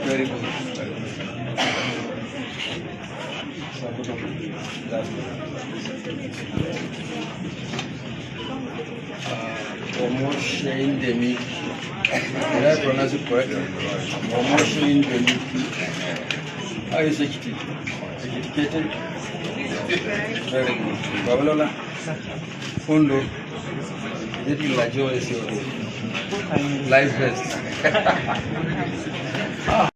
Very good. Promotion demi. Did I pronounce it correctly? Promotion demi. How is it? Educated? Very good. Babalola? Fundo? Is it Lajo? Life best.